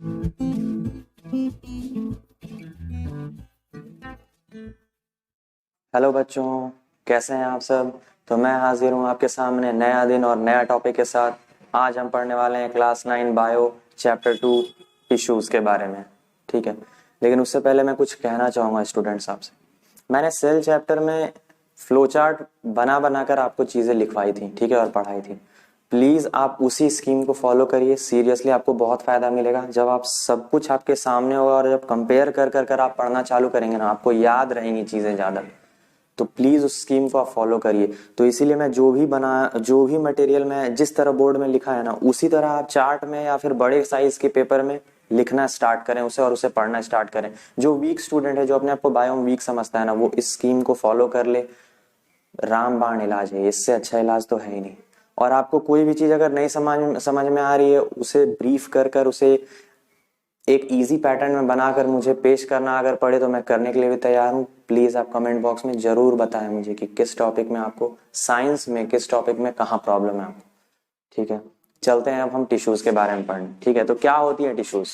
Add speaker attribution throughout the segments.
Speaker 1: Hello बच्चों, कैसे हैं आप सब। तो मैं हाजिर हूँ आपके सामने नया दिन और नया टॉपिक के साथ। आज हम पढ़ने वाले हैं क्लास 9 बायो चैप्टर 2 टिश्यूज़ के बारे में। ठीक है, लेकिन उससे पहले मैं कुछ कहना चाहूँगा स्टूडेंट्स आपसे। मैंने सेल चैप्टर में फ्लो चार्ट बना बना कर आपको चीज़ें लिखवाई थी, ठीक है, और पढ़ाई थी। प्लीज़ आप उसी स्कीम को फॉलो करिए, सीरियसली आपको बहुत फ़ायदा मिलेगा। जब आप सब कुछ आपके सामने होगा और जब कंपेयर कर कर कर आप पढ़ना चालू करेंगे ना, आपको याद रहेंगी चीज़ें ज़्यादा। तो प्लीज़ उस स्कीम को आप फॉलो करिए। तो इसीलिए मैं जो भी मटेरियल मैं जिस तरह बोर्ड में लिखा है ना, उसी तरह आप चार्ट में या फिर बड़े साइज के पेपर में लिखना स्टार्ट करें उसे, और उसे पढ़ना स्टार्ट करें। जो वीक स्टूडेंट है, जो अपने आप को बायो में वीक समझता है ना, वो इस स्कीम को फॉलो कर ले। रामबाण इलाज है, इससे अच्छा इलाज तो है ही नहीं। और आपको कोई भी चीज़ अगर नहीं समझ में आ रही है, उसे ब्रीफ कर कर उसे एक इजी पैटर्न में बनाकर मुझे पेश करना अगर पड़े तो मैं करने के लिए भी तैयार हूँ। प्लीज़ आप कमेंट बॉक्स में ज़रूर बताएं मुझे कि किस टॉपिक में आपको, साइंस में किस टॉपिक में कहाँ प्रॉब्लम है आपको। ठीक है, चलते हैं अब हम टिश्यूज़ के बारे में पढ़ने। ठीक है, तो क्या होती है टिश्यूज़।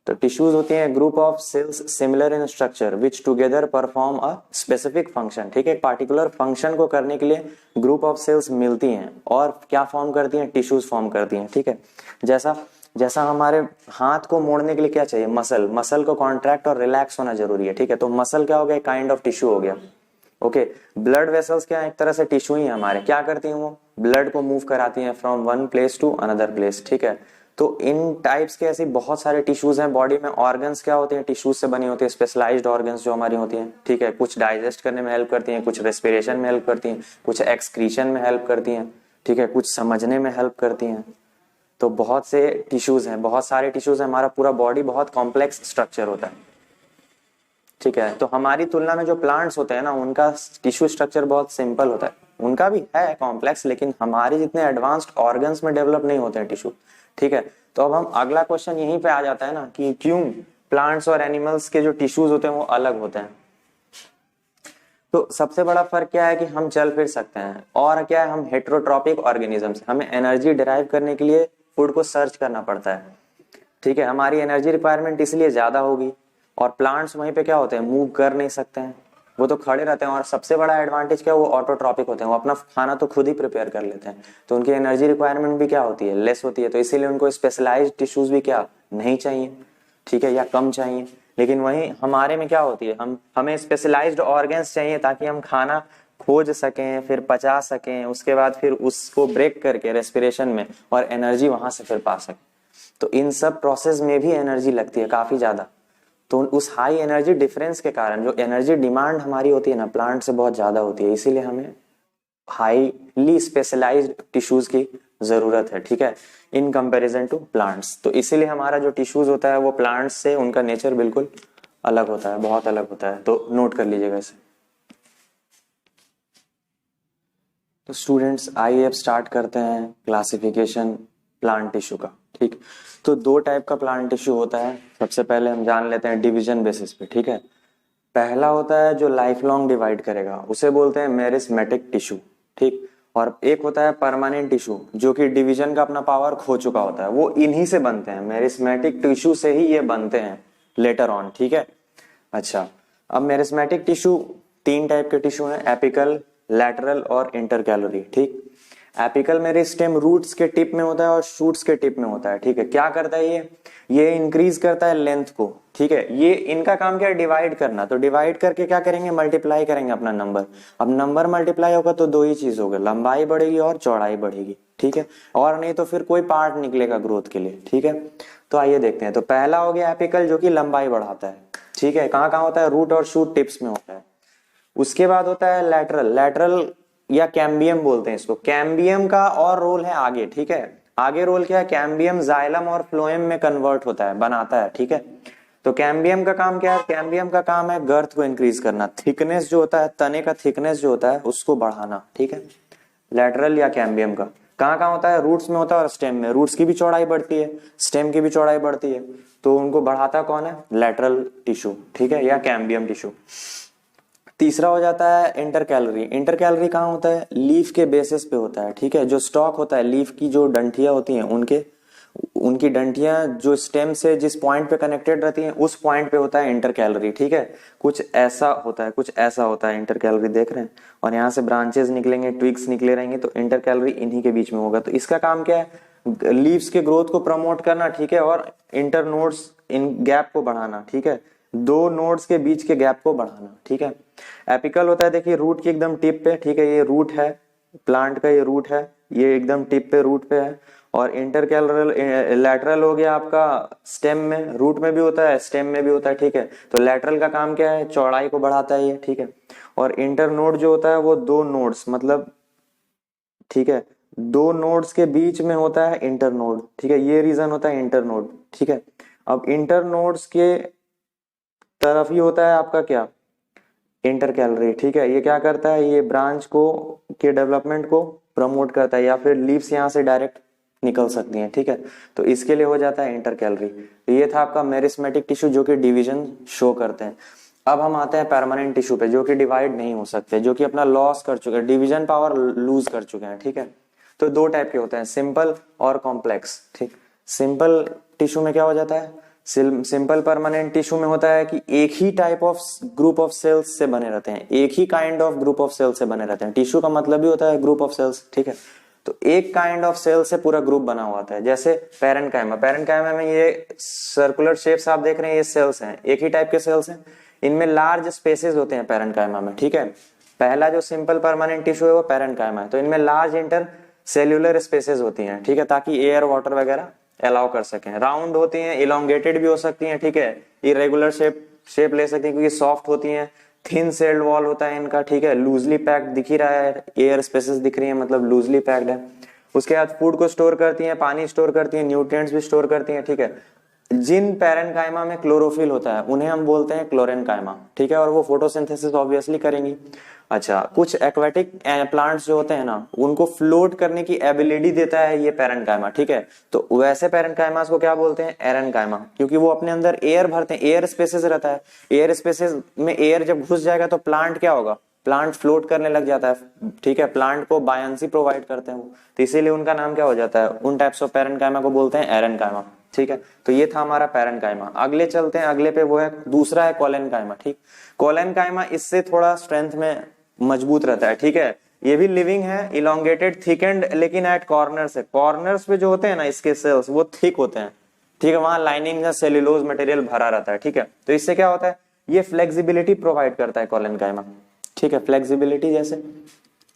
Speaker 1: तो टिश्यूज होती हैं group of cells similar in structure which together perform a specific function. ठीक है, पार्टिकुलर फंक्शन को करने के लिए ग्रुप ऑफ सेल्स मिलती हैं और क्या फॉर्म करती हैं, टिश्यूज फॉर्म करती हैं। ठीक है, जैसा जैसा हमारे हाथ को मोड़ने के लिए क्या चाहिए, मसल। मसल को कॉन्ट्रैक्ट और रिलैक्स होना जरूरी है। ठीक है, तो मसल क्या हो गया, काइंड ऑफ टिश्यू हो गया। ओके, ब्लड वेसल्स क्या है, एक तरह से टिश्यू ही है हमारे। क्या करती हैं वो, ब्लड को मूव कराती हैं from one place to another place. ठीक है, तो इन टाइप्स के ऐसे बहुत सारे टिश्यूज हैं बॉडी में। ऑर्गन्स क्या होते हैं, टिश्यूज से बनी होती है, स्पेशलाइज्ड ऑर्गन्स जो हमारी होती हैं। ठीक है, कुछ डाइजेस्ट करने में हेल्प करती हैं, कुछ रेस्पिरेशन में हेल्प करती हैं, कुछ एक्सक्रीशन में हेल्प करती हैं। ठीक है, कुछ समझने में हेल्प करती हैं। तो बहुत से टिश्यूज हैं, बहुत सारे टिश्यूज हैं। हमारा पूरा बॉडी बहुत कॉम्प्लेक्स स्ट्रक्चर होता है। ठीक है, तो हमारी तुलना में जो प्लांट्स होते हैं ना, उनका टिश्यू स्ट्रक्चर बहुत सिंपल होता है। उनका भी है कॉम्प्लेक्स, लेकिन हमारे जितने एडवांस्ड ऑर्गन्स में डेवलप नहीं होते हैं टिश्यू। ठीक है, तो अब हम अगला क्वेश्चन यहीं पे आ जाता है ना कि क्यों प्लांट्स और एनिमल्स के जो टिश्यूज होते हैं वो अलग होते हैं। तो सबसे बड़ा फर्क क्या है कि हम चल फिर सकते हैं, और क्या है, हम हेट्रोट्रॉपिक ऑर्गेनिजम्स। हमें एनर्जी डिराइव करने के लिए फूड को सर्च करना पड़ता है। ठीक है, हमारी एनर्जी रिक्वायरमेंट इसलिए ज्यादा होगी। और प्लांट्स वहीं पे क्या होते हैं, मूव कर नहीं सकते हैं, वो तो खड़े रहते हैं। और सबसे बड़ा एडवांटेज क्या है, वो ऑटोट्रॉपिक होते हैं, वो अपना खाना तो खुद ही प्रिपेयर कर लेते हैं। तो उनकी एनर्जी रिक्वायरमेंट भी क्या होती है, लेस होती है। तो इसीलिए उनको स्पेशलाइज्ड टिश्यूज भी क्या नहीं चाहिए। ठीक है, या कम चाहिए। लेकिन वहीं हमारे में क्या होती है, हमें स्पेशलाइज्ड ऑर्गन्स चाहिए ताकि हम खाना खोज सकें, फिर पचा सकें, उसके बाद फिर उसको ब्रेक करके रेस्पिरेशन में और एनर्जी वहां से फिर पा सकें। तो इन सब प्रोसेस में भी एनर्जी लगती है काफी ज्यादा। तो उस हाई एनर्जी डिफरेंस के कारण जो एनर्जी डिमांड हमारी होती है ना, प्लांट से बहुत ज्यादा होती है। इसीलिए हमें हाईली स्पेशलाइज्ड टिश्यूज की जरूरत है। ठीक है, इन कंपैरिजन टू प्लांट्स। तो इसीलिए हमारा जो टिश्यूज होता है वो प्लांट्स से उनका नेचर बिल्कुल अलग होता है, बहुत अलग होता है। तो नोट कर लीजिएगा इसे। तो स्टूडेंट्स आइए अब स्टार्ट करते हैं क्लासिफिकेशन प्लांट टिश्यू का। ठीक, तो दो टाइप का प्लांट टिश्यू होता है। सबसे पहले हम जान लेते हैं डिवीजन बेसिस पे। ठीक है, पहला होता है जो लाइफ लॉन्ग डिवाइड करेगा, उसे बोलते हैं मेरिस्मेटिक टिश्यू। ठीक, और एक होता है परमानेंट टिश्यू जो कि डिवीजन का अपना पावर खो चुका होता है। वो इन्हीं से बनते हैं, मेरिस्मेटिक टिश्यू से ही ये बनते हैं लेटर ऑन। ठीक है, अच्छा, अब मेरिस्मेटिक टिश्यू तीन टाइप के टिश्यू हैं, एपिकल, लैटरल और इंटरकैलोरी। ठीक, एपिकल मेरिस्टेम रूट्स के टिप में होता है और शूट्स के टिप में होता है। ठीक है, क्या करता है ये इंक्रीज करता है लेंथ को। ठीक है, ये इनका काम क्या है, डिवाइड करना। तो डिवाइड करके क्या करेंगे, मल्टीप्लाई करेंगे अपना नंबर। अब नंबर मल्टीप्लाई होगा तो दो ही चीज होगा, लंबाई बढ़ेगी और चौड़ाई बढ़ेगी। ठीक है, और नहीं तो फिर कोई पार्ट निकलेगा ग्रोथ के लिए। ठीक है, तो आइए देखते हैं। तो पहला हो गया एपिकल जो कि लंबाई बढ़ाता है। ठीक है, कहाँ कहाँ होता है, रूट और शूट टिप्स में होता है। उसके बाद होता है लैटरल। लैटरल या कैम्बियम बोलते हैं इसको। कैम्बियम का और रोल है आगे। ठीक है, आगे रोल क्या है, कैम्बियम जाइलम और फ्लोएम में कन्वर्ट होता है, बनाता है। ठीक है, तो कैम्बियम का काम क्या है, कैम्बियम का काम है गर्थ को इंक्रीज करना, थिकनेस जो होता है, तने का थिकनेस जो होता है उसको बढ़ाना। ठीक है, लैटरल या कैम्बियम का कहाँ कहाँ होता है, रूट्स में होता है और स्टेम में। रूट्स की भी चौड़ाई बढ़ती है, स्टेम की भी चौड़ाई बढ़ती है, तो उनको बढ़ाता कौन है, लैटरल टिश्यू। ठीक है, या कैम्बियम टिश्यू। तीसरा हो जाता है इंटर कैलोरी। इंटर कैलोरी कहाँ होता है, लीफ के बेसिस पे होता है। ठीक है, जो स्टॉक होता है, लीफ की जो डंठियां होती हैं उनके उनकी डंठियां जो स्टेम से जिस पॉइंट पे कनेक्टेड रहती हैं उस पॉइंट पे होता है इंटर कैलोरी, ठीक है। कुछ ऐसा होता है, कुछ ऐसा होता है इंटर कैलोरी, देख रहे हैं। और यहाँ से ब्रांचेस निकलेंगे, ट्विग्स निकले रहेंगे, तो इंटर कैलोरी इन्हीं के बीच में होगा। तो इसका काम क्या है, लीव्स के ग्रोथ को प्रमोट करना, ठीक है, और इंटर नोड्स इन गैप को बढ़ाना, ठीक है, दो नोड्स के बीच के गैप को बढ़ाना, ठीक है। एपिकल होता है, देखिए रूट की एकदम टिप पे, ठीक है, ये रूट है प्लांट का, ये रूट है, ये एकदम टिप पे रूट पे है। और इंटरकैलरल लैटरल हो गया आपका स्टेम में, रूट में भी होता है स्टेम में भी होता है, ठीक है। तो लैटरल का काम क्या है, चौड़ाई को बढ़ाता है ये, ठीक है। और इंटरनोड जो होता है वो दो नोड्स मतलब, ठीक है, दो नोड्स के बीच में होता है इंटरनोड, ठीक है, ये रीजन होता है इंटरनोड, ठीक है। अब इंटरनोड्स के तरफ ही होता है आपका क्या, इंटर कैलोरी, ठीक है। ये क्या करता है, ये ब्रांच को के डेवलपमेंट को प्रमोट करता है, या फिर लीव्स यहाँ से डायरेक्ट निकल सकती हैं, ठीक है। तो इसके लिए हो जाता है इंटर कैलोरी। तो ये था आपका मेरिस्मेटिक टिश्यू जो कि डिवीजन शो करते हैं। अब हम आते हैं परमानेंट टिश्यू पे जो कि डिवाइड नहीं हो सकते, जो कि अपना लॉस कर चुके हैं, डिवीजन पावर लूज कर चुके हैं, ठीक है। तो दो टाइप के होते हैं, सिंपल और कॉम्प्लेक्स, ठीक। सिंपल टिश्यू में क्या हो जाता है, सिंपल परमानेंट टिश्यू में होता है कि एक ही type of group of cells से बने रहते हैं, एक ही kind of group of cells से बने रहते हैं। टिश्यू का मतलब ही होता है ग्रुप ऑफ सेल्स, ठीक है। तो एक काइंड ऑफ सेल से पूरा ग्रुप बना हुआ होता है, जैसे पैरेन्काइमा, पैरेन्काइमा में ये सर्कुलर शेप्स आप देख रहे हैं, ये सेल्स हैं, एक ही टाइप के सेल्स हैं, इनमें लार्ज स्पेसेस होते हैं पैरेन्काइमा में, ठीक है। पहला जो सिंपल परमानेंट टिश्यू है वो पैरेन्काइमा है, तो इनमें लार्ज इंटर सेल्यूलर स्पेसेस होती हैं, ठीक है, ताकि एयर वाटर वगैरह अलाउ कर सकें। राउंड होती हैं, इलोंगेटेड भी हो सकती हैं, ठीक है, इरेगुलर शेप ले सकती हैं क्योंकि सॉफ्ट होती हैं, थिन सेल्ड वॉल होता है इनका, ठीक है, लूजली पैक्ड दिख ही रहा है, एयर स्पेसेस दिख रही है मतलब लूजली पैक्ड है। उसके बाद फूड को स्टोर करती हैं, पानी स्टोर करती हैं, न्यूट्रिएंट्स भी स्टोर करती हैं, ठीक है। जिन पैरेन्काइमा में क्लोरोफिल होता है उन्हें हम बोलते हैं क्लोरेन्काइमा, ठीक है, और वो फोटोसिंथेसिस ऑब्वियसली करेंगी। अच्छा, कुछ एक्वेटिक प्लांट्स जो होते हैं ना उनको फ्लोट करने की एबिलिटी देता है ये पैरेन्काइमा, ठीक है। तो वैसे पैरेन्काइमास को क्या बोलते हैं, एरेन्काइमा, क्योंकि वो अपने अंदर एयर भरते हैं, एयर स्पेसेस रहता है, एयर स्पेसेस में एयर जब घुस जाएगा तो प्लांट क्या होगा, प्लांट फ्लोट करने लग जाता है, ठीक है, प्लांट को बायंसी प्रोवाइड करते हैं वो, तो इसीलिए उनका नाम क्या हो जाता है, उन टाइप्स ऑफ पैरेन्काइमा को बोलते हैं एरेन्काइमा, ठीक है। तो ये था हमारा पैरेन्काइमा। अगले चलते हैं, अगले पे वो है दूसरा है कोलेन्काइमा, ठीक। कोलेन्काइमा इससे थोड़ा स्ट्रेंथ में मजबूत रहता है, ठीक है। ये भी लिविंग है, इलोंगेटेड, थिकेंड, लेकिन एट कॉर्नर्स है, कॉर्नर्स पे जो होते हैं ना इसके सेल्स वो थिक होते हैं, ठीक है, वहां लाइनिंग या सेल्यूलोज मटेरियल भरा रहता है, ठीक है। तो इससे क्या होता है, ये फ्लेक्सिबिलिटी प्रोवाइड करता है कोलेन्काइमा, ठीक है। फ्लेक्सिबिलिटी जैसे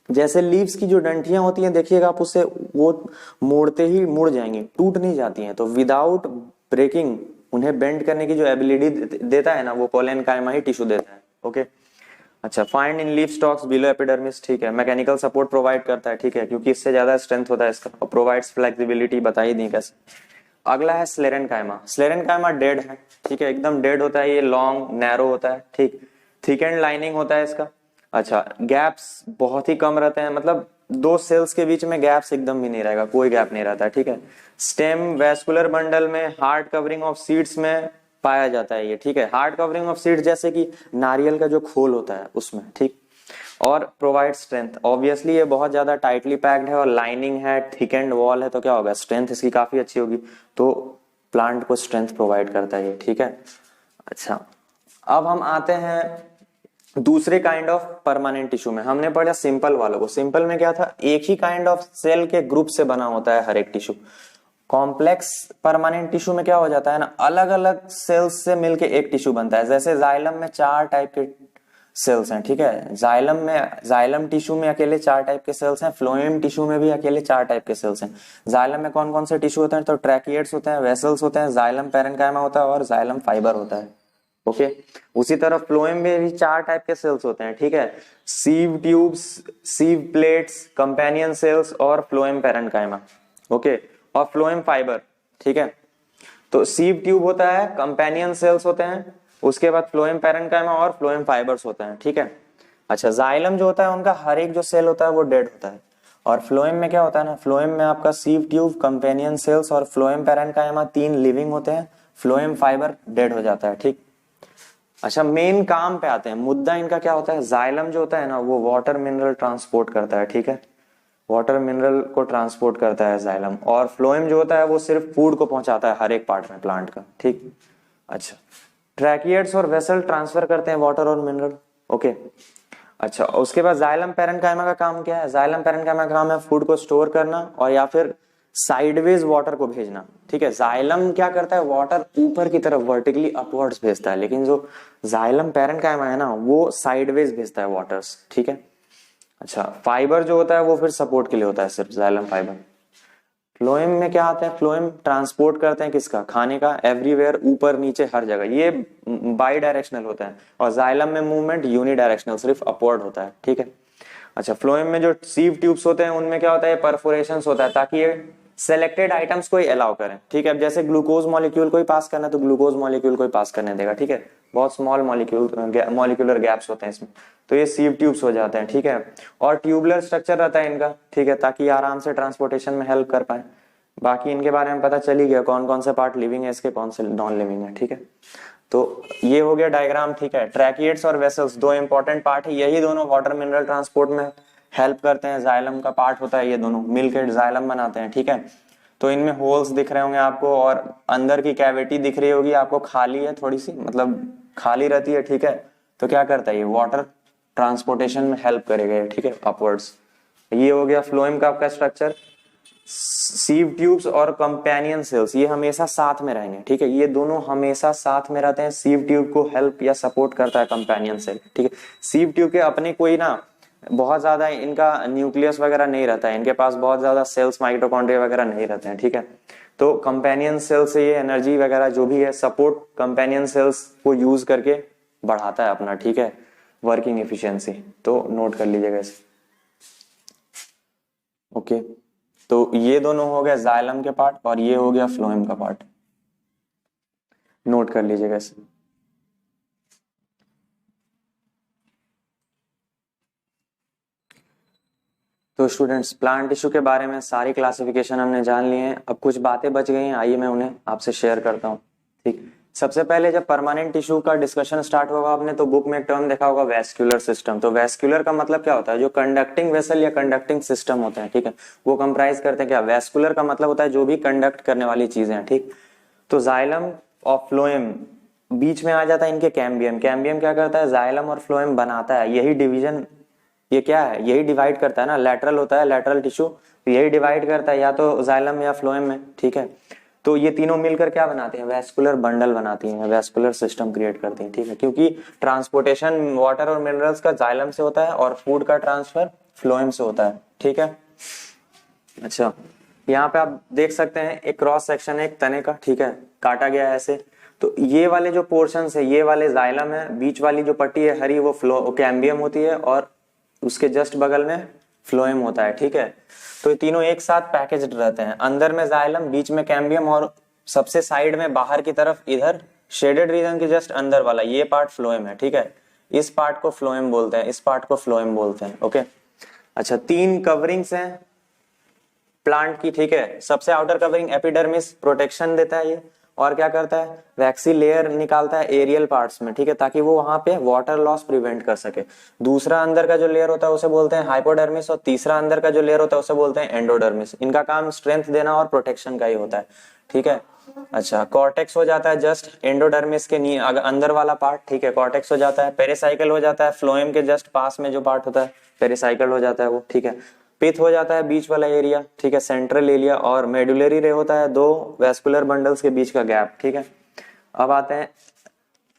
Speaker 1: जैसे लीव्स की जो डंठियां होती हैं देखिएगा आप, उससे वो मोड़ते ही मुड़ जाएंगी, टूट नहीं जाती हैं, तो विदाउट ब्रेकिंग उन्हें बेंड करने की जो एबिलिटी देता है ना वो कोलेन्काइमा ही टिश्यू देता है, ओके। अच्छा, find in leaf stocks below epidermis, ठीक है, मैकेनिकल सपोर्ट प्रोवाइड करता है, ठीक है, क्योंकि इससे ज्यादा स्ट्रेंथ होता है इसका, और प्रोवाइड्स फ्लेक्सिबिलिटी, बताई दी कैसे। अगला है स्लेरेनकाइमा, स्लेरेनकाइमा डेड है, ठीक है, एकदम डेड होता है, ये लॉन्ग नैरो होता है, ठीक, थिक एंड लाइनिंग होता है इसका। अच्छा, गैप्स बहुत ही कम रहते हैं, मतलब दो सेल्स के बीच में गैप्स एकदम भी नहीं रहेगा, कोई गैप नहीं रहता है, ठीक है। स्टेम वेस्कुलर बंडल में हार्ड कवरिंग ऑफ सीड्स में पाया जाता है ये, ठीक है, हार्ड कवरिंग ऑफ सीड्स जैसे कि नारियल का जो खोल होता है उसमें, ठीक। और प्रोवाइड स्ट्रेंथ, ऑब्वियसली ये बहुत ज्यादा टाइटली पैक्ड है और लाइनिंग है, थिक एंड वॉल है, तो क्या होगा, स्ट्रेंथ इसकी काफी अच्छी होगी, तो प्लांट को स्ट्रेंथ प्रोवाइड करता है ये, ठीक है। अच्छा, अब हम आते हैं दूसरे काइंड ऑफ परमानेंट टिश्यू में। हमने पढ़ा सिंपल वालों को, सिंपल में क्या था, एक ही काइंड ऑफ सेल के ग्रुप से बना होता है हर एक टिश्यू। कॉम्प्लेक्स परमानेंट टिश्यू में क्या हो जाता है ना, अलग अलग सेल्स से मिलके एक टिश्यू बनता है, जैसे जाइलम में चार टाइप के सेल्स हैं, ठीक है, जाइलम टिश्यू में अकेले चार टाइप के सेल्स हैं, फ्लोएम टिश्यू में भी अकेले चार टाइप के सेल्स हैं। जाइलम में कौन कौन से टिश्यू होते हैं, तो ट्रैकिएट्स होते हैं, वेसल्स होते हैं, जाइलम पैरेन्काइमा होता है और जाइलम फाइबर होता है, ओके। उसी तरह फ्लोएम में भी चार टाइप के सेल्स होते हैं, ठीक है, sieve tubes, sieve plates, companion cells और फ्लोएम पैरेन्काइमा, ओके, और फ्लोएम फाइबर, ठीक है। तो सीव ट्यूब होता है, कंपेनियन सेल्स होते हैं, उसके बाद फ्लोएम पैरेन्काइमा और फ्लोएम फाइबर्स होते हैं, ठीक है। अच्छा, जाइलम जो होता है उनका हर एक जो सेल होता है वो डेड होता है, और फ्लोएम में क्या होता है ना, फ्लोएम में आपका सीव ट्यूब, कंपेनियन सेल्स और फ्लोएम पैरेन्काइमा तीन लिविंग होते हैं, फ्लोएम फाइबर डेड हो जाता है, ठीक। अच्छा, मेन काम पे आते हैं, मुद्दा इनका क्या होता है, जाइलम जो होता है ना वो वाटर मिनरल ट्रांसपोर्ट करता है, ठीक है, वाटर मिनरल को ट्रांसपोर्ट करता है जाइलम, और फ्लोएम जो होता है वो सिर्फ फूड को पहुंचाता है हर एक पार्ट में प्लांट का, ठीक। अच्छा, ट्रैकिएट्स और वेसल ट्रांसफर करते हैं वाटर और मिनरल, ओके। अच्छा, उसके बाद जाइलम पैरेन्काइमा का काम क्या है? जाइलम पैरेन्काइमा का काम है फूड को स्टोर करना और या फिर साइडवेज वाटर को भेजना, ठीक है। जाइलम क्या करता है? वाटर ऊपर की तरफ वर्टिकली अपवर्ड्स भेजता है, लेकिन जो जाइलम पैरेन्काइमा है ना वो साइडवेज भेजता है वाटर्स, ठीक है। अच्छा, फाइबर जो होता है वो फिर सपोर्ट के लिए होता है, सिर्फ जाइलम फाइबर। फ्लोएम में क्या आता है? फ्लोएम ट्रांसपोर्ट करते हैं किसका? खाने का, एवरीवेयर, ऊपर नीचे हर जगह, ये बाई डायरेक्शनल होता है। और जाइलम में मूवमेंट यूनि डायरेक्शनल, सिर्फ अपवर्ड होता है, ठीक है। अच्छा, फ्लोएम में जो सीव ट्यूब्स होते हैं उनमें क्या होता है? परफोरेशंस होता है ताकि ये सेलेक्टेड आइटम्स को ही अलाउ करें, ठीक है। अब जैसे ग्लूकोज मॉलिक्यूल को ही पास करना है तो ग्लूकोज मॉलिक्यूल को ही पास करने देगा, ठीक है। बहुत स्मॉल मॉलिक्यूलर गैप्स होते हैं इसमें, तो ये सीव ट्यूब्स हो जाते हैं, ठीक है। और ट्यूबुलर स्ट्रक्चर रहता है इनका, ठीक है, ताकि आराम से ट्रांसपोर्टेशन में हेल्प कर पाए। बाकी इनके बारे में पता चल ही गया कौन कौन से पार्ट लिविंग है इसके, कौन से नॉन लिविंग है, ठीक है। तो ये हो गया डायग्राम, ठीक है। ट्रैकिएट्स और वेसल्स दो इंपॉर्टेंट पार्ट है, यही दोनों वाटर मिनरल ट्रांसपोर्ट में हेल्प करते हैं। जाइलम का पार्ट होता है, ये दोनों मिलकर जाइलम बनाते हैं, ठीक है। तो इनमें होल्स दिख रहे होंगे आपको और अंदर की कैविटी दिख रही होगी आपको, खाली है थोड़ी सी, मतलब खाली रहती है, ठीक है। तो क्या करता है ये? वाटर ट्रांसपोर्टेशन में हेल्प करेगा, ठीक है, अपवर्ड्स। ये हो गया फ्लोएम का आपका स्ट्रक्चर। सीव ट्यूब्स और कंपेनियन सेल्स ये हमेशा साथ में रहेंगे, ठीक है। ये दोनों हमेशा साथ में रहते हैं। सीव ट्यूब को हेल्प या सपोर्ट करता है कंपेनियन सेल, ठीक है। सीव ट्यूब के अपने कोई ना बहुत ज्यादा इनका न्यूक्लियस वगैरह नहीं रहता है, इनके पास बहुत ज्यादा सेल्स माइटोकॉन्ड्रिया वगैरह नहीं रहते हैं, ठीक है। तो कंपेनियन सेल से ये एनर्जी वगैरह जो भी है सपोर्ट कंपेनियन सेल्स को यूज करके बढ़ाता है अपना, ठीक है, वर्किंग एफिशिएंसी। तो नोट कर लीजिएगा इसे, ओके। तो ये दोनों हो गया जाइलम के पार्ट और ये हो गया फ्लोएम का पार्ट, नोट कर लीजिएगा इसे। तो स्टूडेंट्स, प्लांट टिश्यू के बारे में सारी क्लासिफिकेशन हमने जान ली है। अब कुछ बातें बच गई हैं, आइए मैं उन्हें आपसे शेयर करता हूँ, ठीक। सबसे पहले जब परमानेंट टिश्यू का डिस्कशन स्टार्ट होगा आपने तो बुक में एक टर्म देखा होगा, वैस्कुलर सिस्टम। तो वैस्कुलर का मतलब क्या होता है? जो कंडक्टिंग वेसल या कंडक्टिंग सिस्टम होते हैं, ठीक है, वो कंप्राइज करते हैं क्या? वैस्कुलर का मतलब होता है जो भी कंडक्ट करने वाली चीजें हैं, ठीक। तो जाइलम और फ्लोएम बीच में आ जाता है इनके कैम्बियम। कैम्बियम क्या करता है? जाइलम और फ्लोएम बनाता है, यही डिवीजन, ये क्या है? यही डिवाइड करता है ना, लेटरल होता है लेटरल टिश्यू, तो यही डिवाइड करता है या तो जाइलम या फ्लोएम में, ठीक है। तो ये तीनों मिलकर क्या बनाते हैं? वैस्कुलर बंडल बनाती हैं, वैस्कुलर सिस्टम क्रिएट करती हैं, ठीक है। क्योंकि ट्रांसपोर्टेशन वाटर और मिनरल्स का जाइलम से होता है और फूड का ट्रांसफर फ्लोएम से होता है, ठीक है। अच्छा, यहाँ पे आप देख सकते हैं एक क्रॉस सेक्शन है एक तने का, ठीक है, काटा गया है ऐसे। तो ये वाले जो पोर्शन है ये वाले जाइलम है, बीच वाली जो पट्टी है हरी वो कैम्बियम होती है और उसके जस्ट बगल में फ्लोएम होता है, ठीक है। तो ये तीनों एक साथ पैकेज्ड रहते हैं, अंदर में जाइलम, बीच में कैम्बियम और सबसे साइड में बाहर की तरफ इधर शेडेड रीजन के जस्ट अंदर वाला ये पार्ट फ्लोएम है, ठीक है। इस पार्ट को फ्लोएम बोलते हैं, इस पार्ट को फ्लोएम बोलते हैं, ओके। अच्छा, तीन कवरिंग्स हैं प्लांट की, ठीक है। सबसे आउटर कवरिंग एपिडर्मिस प्रोटेक्शन देता है ये, और क्या करता है? वैक्सी लेयर निकालता है एरियल पार्ट्स में, ठीक है, ताकि वो वहां पे वाटर लॉस प्रिवेंट कर सके। दूसरा अंदर का जो लेयर होता है उसे बोलते हैं हाइपोडर्मिस, और तीसरा अंदर का जो लेयर होता है उसे बोलते हैं एंडोडर्मिस। इनका काम स्ट्रेंथ देना और प्रोटेक्शन का ही होता है, ठीक है। अच्छा, कॉर्टेक्स हो जाता है जस्ट एंडोडर्मिस के अंदर वाला पार्ट, ठीक है, कॉर्टेक्स हो जाता है। पेरिसाइकल हो जाता है फ्लोएम के जस्ट पास में जो पार्ट होता है, पेरिसाइकल हो जाता है वो, ठीक है। पिथ हो जाता है बीच वाला एरिया, ठीक है, सेंट्रल एरिया। और मेडुलरी रे होता है दो वैस्कुलर बंडल्स के बीच का गैप, ठीक है। अब आते हैं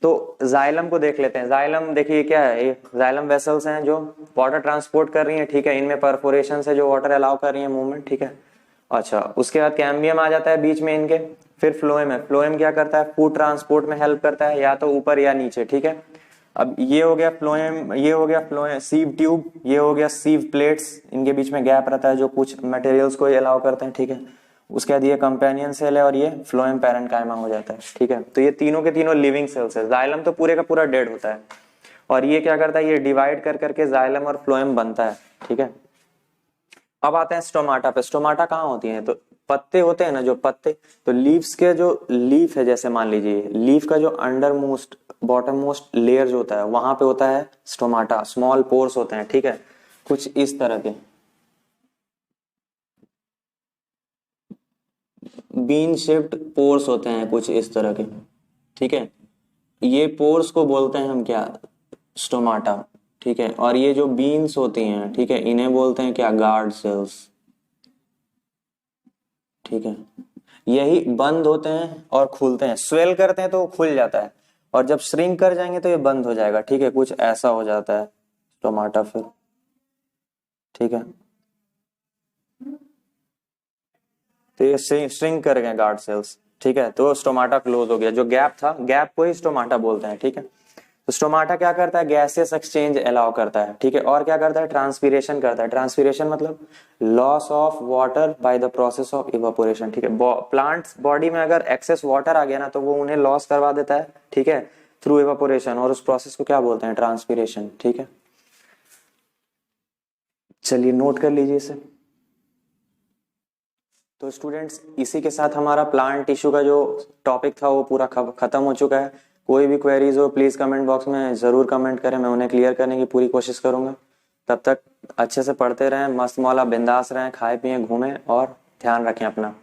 Speaker 1: तो जाइलम को देख लेते हैं। जाइलम देखिए क्या है, ये जाइलम वेसल्स हैं जो वाटर ट्रांसपोर्ट कर रही हैं, ठीक है। इनमें परफोरेशन से जो वाटर अलाउ कर रही है मूवमेंट, ठीक है। अच्छा, उसके बाद कैम्बियम आ जाता है बीच में इनके, फिर फ्लोएम है। फ्लोएम क्या करता है? फूड ट्रांसपोर्ट में हेल्प करता है, या तो ऊपर या नीचे, ठीक है। अब ये हो गया फ्लोएम, ये हो गया फ्लोएम सीव ट्यूब, ये हो गया सीव प्लेट्स, इनके बीच में गैप रहता है जो कुछ मटेरियल्स को अलाउ करते हैं, ठीक है। उसके बाद ये कंपेनियन सेल है और ये फ्लोएम पैरेन्काइमा हो जाता है, ठीक है। तो ये तीनों के तीनों लिविंग सेल्स है। जाइलम तो पूरे का पूरा डेड होता है, और ये क्या करता है? ये डिवाइड कर करके जाइलम और फ्लोएम बनता है, ठीक है। अब आते हैं स्टोमाटा पे। स्टोमाटा कहाँ होती है? तो पत्ते होते हैं ना, जो पत्ते, तो लीव्स के जो लीफ है, जैसे मान लीजिए लीफ का जो under most bottom most layer जो होता है वहां पे होता है स्टोमाटा, स्मॉल पोर्स होते हैं, ठीक है, कुछ इस तरह के। बीन शेप्ड पोर्स होते हैं कुछ इस तरह के, ठीक है। ये पोर्स को बोलते हैं हम क्या, स्टोमाटा, ठीक है। और ये जो बीन्स होती हैं, ठीक है, इन्हें बोलते हैं क्या, गार्ड सेल्स, ठीक है। यही बंद होते हैं और खुलते हैं, स्वेल करते हैं तो वो खुल जाता है, और जब श्रिंक कर जाएंगे तो ये बंद हो जाएगा, ठीक है। कुछ ऐसा हो जाता है स्टोमाटा फिर, ठीक है। तो ये श्रिंक कर गए गार्ड सेल्स, ठीक है। तो स्टोमाटा क्लोज हो गया, जो गैप था, गैप को ही स्टोमाटा बोलते हैं, ठीक है। तो स्टोमाटा क्या करता है, गैसियस एक्सचेंज अलाउ करता है, ठीक है। और क्या करता है, ट्रांसपीरेशन करता है। ट्रांसपीरेशन मतलब loss of water by the process of evaporation, ठीक है। प्लांट्स बॉडी में अगर एक्सेस वाटर आ गया ना, तो वो उन्हें लॉस करवा देता है, ठीक है, थ्रू इवापोरेशन, और उस प्रोसेस को क्या बोलते हैं, ट्रांसपीरेशन, ठीक है। चलिए नोट कर लीजिए इसे। तो स्टूडेंट्स, इसी के साथ हमारा प्लांट टिश्यू का जो टॉपिक था वो पूरा खत्म हो चुका है। कोई भी क्वेरीज हो प्लीज कमेंट बॉक्स में जरूर कमेंट करें, मैं उन्हें क्लियर करने की पूरी कोशिश करूंगा। तब तक अच्छे से पढ़ते रहें, मस्त मौला बिंदास रहें, खाए पिए घूमें और ध्यान रखें अपना।